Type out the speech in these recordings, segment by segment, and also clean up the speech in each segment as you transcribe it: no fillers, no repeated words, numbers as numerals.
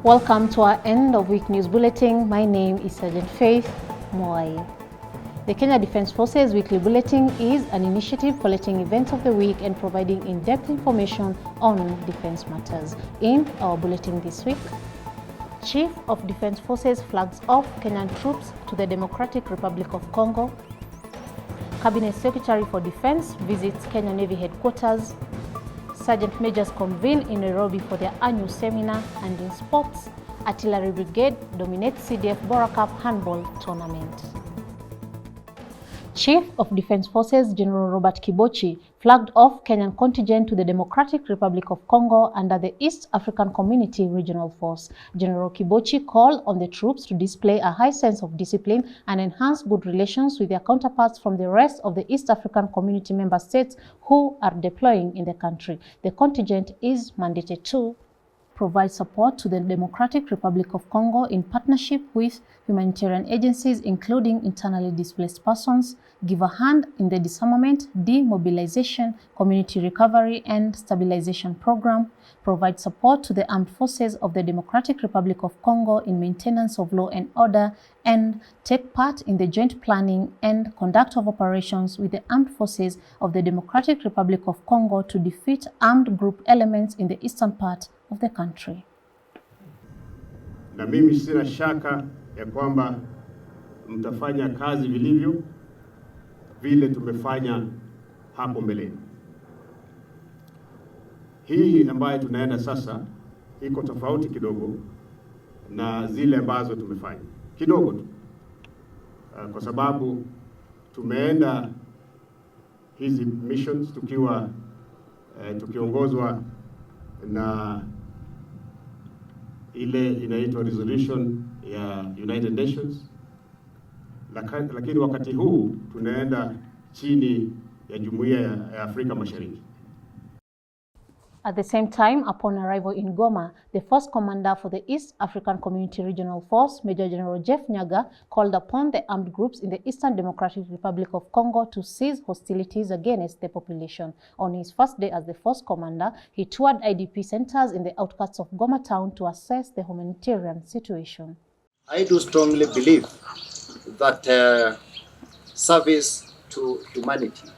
Welcome to our end of week news bulletin. My name is Sergeant Faith Moai. The Kenya Defence Forces Weekly Bulletin is an initiative collecting events of the week and providing in-depth information on defense matters. In our bulletin this week, Chief of Defence Forces flags off Kenyan troops to the Democratic Republic of Congo. Cabinet Secretary for Defence visits Kenya Navy headquarters. Sergeant Majors convene in Nairobi for their annual seminar. And in sports, Artillery Brigade dominates CDF Bora Cup Handball tournament. Chief of Defence Forces General Robert Kibochi flagged off Kenyan contingent to the Democratic Republic of Congo under the East African Community Regional Force. General Kibochi called on the troops to display a high sense of discipline and enhance good relations with their counterparts from the rest of the East African Community member states who are deploying in the country. The contingent is mandated to provide support to the Democratic Republic of Congo in partnership with humanitarian agencies, including internally displaced persons, give a hand in the disarmament, demobilization, community recovery, and stabilization program, provide support to the armed forces of the Democratic Republic of Congo in maintenance of law and order, and take part in the joint planning and conduct of operations with the armed forces of the Democratic Republic of Congo to defeat armed group elements in the eastern part of the country. Na mimi sina shaka ya kwamba mtafanya kazi vilivyo vile tumefanya hapo mbeleni. Hii ambayo tunaenda sasa iko tofauti kidogo na zile ambazo tumefanya. Kidogo tu. Kwa sababu tumeenda hizi missions tukiongozwa na ile inaitwa resolution ya United Nations, lakini wakati huu tunaenda chini ya Jumuiya ya Afrika Mashariki. At the same time, upon arrival in Goma, the first commander for the East African Community Regional Force, Major General Jeff Nyaga, called upon the armed groups in the Eastern Democratic Republic of Congo to cease hostilities against the population. On his first day as the force commander, he toured IDP centers in the outskirts of Goma town to assess the humanitarian situation. I do strongly believe that service to humanity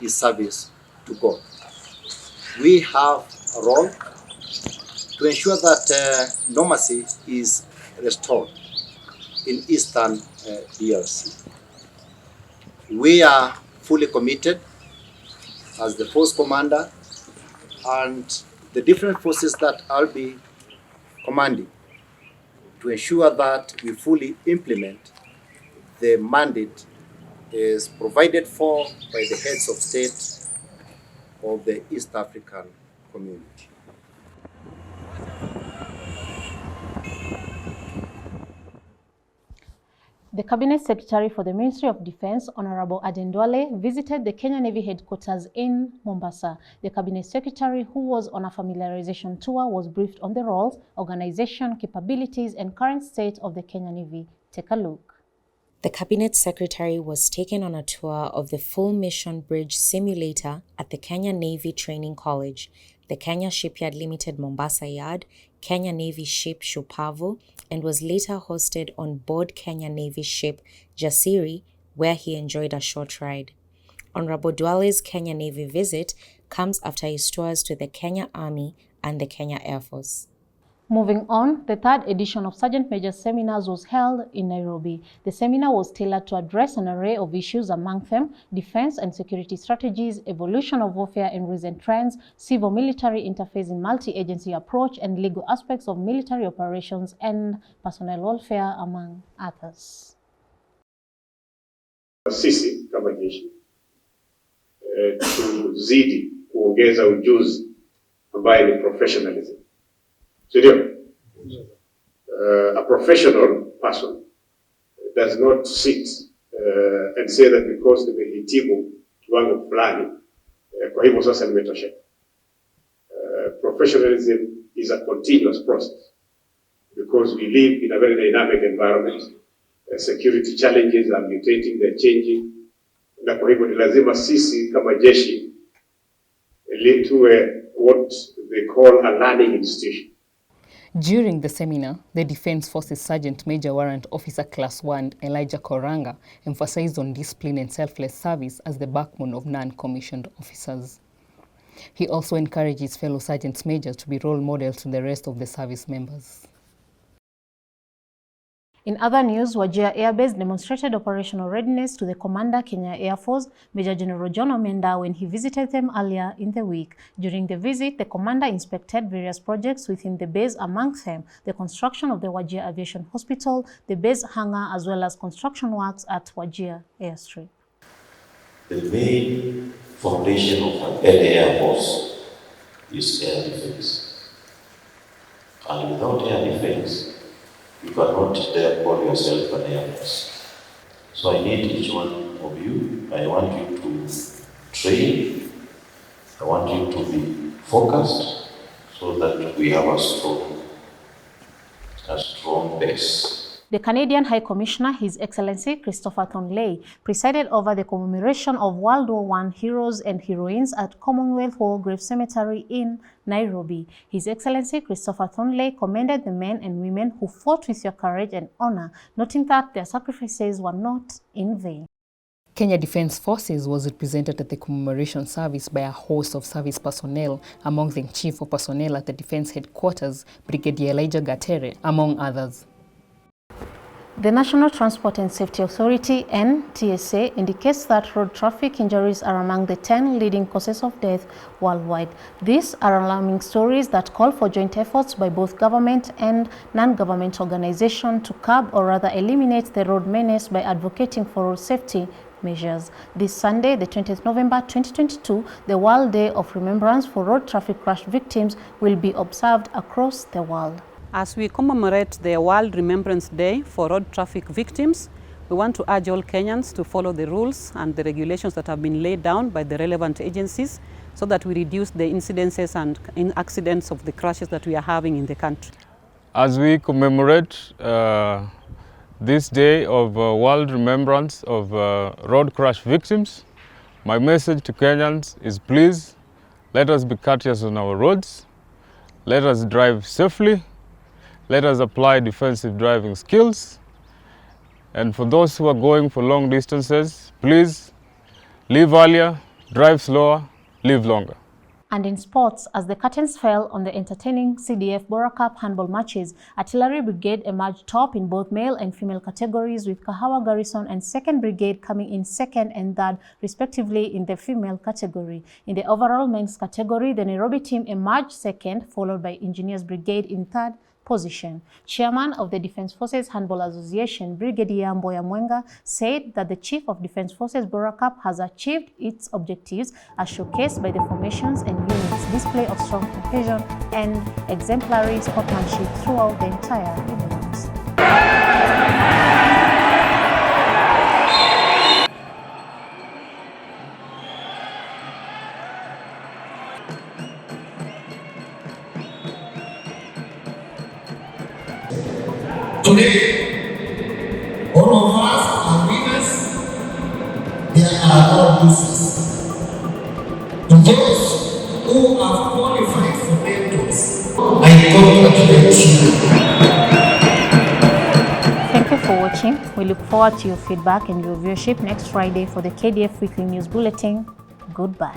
is service to God. We have a role to ensure that normalcy is restored in Eastern DRC. We are fully committed as the force commander and the different forces that I'll be commanding to ensure that we fully implement the mandate is provided for by the heads of state of the East African community. The Cabinet Secretary for the Ministry of Defense, Honorable Aden Duale, visited the Kenya Navy headquarters in Mombasa. The Cabinet Secretary, who was on a familiarization tour, was briefed on the roles, organization, capabilities, and current state of the Kenya Navy. Take a look. The Cabinet Secretary was taken on a tour of the Full Mission Bridge Simulator at the Kenya Navy Training College, the Kenya Shipyard Limited Mombasa Yard, Kenya Navy ship Shupavu, and was later hosted on board Kenya Navy ship Jasiri, where he enjoyed a short ride. Honorable Duale's Kenya Navy visit comes after his tours to the Kenya Army and the Kenya Air Force. Moving on, the third edition of Sergeant Major Seminars was held in Nairobi. The seminar was tailored to address an array of issues, among them defense and security strategies, evolution of warfare and recent trends, civil-military interface in multi-agency approach, and legal aspects of military operations and personnel welfare, among others. Sisi kama jeshi tuzidi kuongeza ujuzi ambaye ni professionalism. So, a professional person does not sit and say that because nimehitimu kiwango fulani kwa hivyo sasa nimetosheka. Professionalism is a continuous process because we live in a very dynamic environment. Security challenges are mutating, they're changing. Na kwa hivyo ni lazima sisi kama jeshi tuwe what they call a learning institution. During the seminar, the Defence Forces Sergeant Major Warrant Officer Class 1 Elijah Koranga emphasized on discipline and selfless service as the backbone of non-commissioned officers. He also encouraged his fellow Sergeants Majors to be role models to the rest of the service members. In other news, Wajir Air Base demonstrated operational readiness to the Commander, Kenya Air Force, Major General John Omenda, when he visited them earlier in the week. During the visit, the Commander inspected various projects within the base, amongst them the construction of the Wajir Aviation Hospital, the base hangar, as well as construction works at Wajir Airstrip. The main foundation of any air force is air defense. And without air defense, you cannot dare call yourself an air force. So I need each one of you. I want you to train. I want you to be focused so that we have a strong base. The Canadian High Commissioner, His Excellency Christopher Thornley, presided over the commemoration of World War I heroes and heroines at Commonwealth War Grave Cemetery in Nairobi. His Excellency Christopher Thornley commended the men and women who fought with your courage and honor, noting that their sacrifices were not in vain. Kenya Defence Forces was represented at the commemoration service by a host of service personnel, among them Chief of Personnel at the Defence Headquarters, Brigadier Elijah Gatere, among others. The National Transport and Safety Authority, NTSA, indicates that road traffic injuries are among the 10 leading causes of death worldwide. These are alarming stories that call for joint efforts by both government and non-government organizations to curb or rather eliminate the road menace by advocating for road safety measures. This Sunday, the 20th November 2022, the World Day of Remembrance for Road Traffic Crash Victims will be observed across the world. As we commemorate the World Remembrance Day for road traffic victims, we want to urge all Kenyans to follow the rules and the regulations that have been laid down by the relevant agencies so that we reduce the incidences and accidents of the crashes that we are having in the country. As we commemorate this day of World Remembrance of road crash victims, my message to Kenyans is please let us be courteous on our roads, let us drive safely, let us apply defensive driving skills, and for those who are going for long distances, please leave earlier, drive slower, live longer. And in sports, as the curtains fell on the entertaining CDF Bora Cup handball matches, Artillery Brigade emerged top in both male and female categories, with Kahawa Garrison and 2nd Brigade coming in 2nd and 3rd, respectively, in the female category. In the overall men's category, the Nairobi team emerged 2nd, followed by Engineers Brigade in 3rd position. Chairman of the Defence Forces Handball Association, Brigadier Mboya Mwenga, said that the Chief of Defence Forces Bora Cup has achieved its objectives as showcased by the formations and units' display of strong cohesion and exemplary sportsmanship throughout the entire event. Today, all of us are winners, there are no losers. To those who have qualified for mentors, I congratulate you. Thank you for watching. We look forward to your feedback and your viewership next Friday for the KDF Weekly News Bulletin. Goodbye.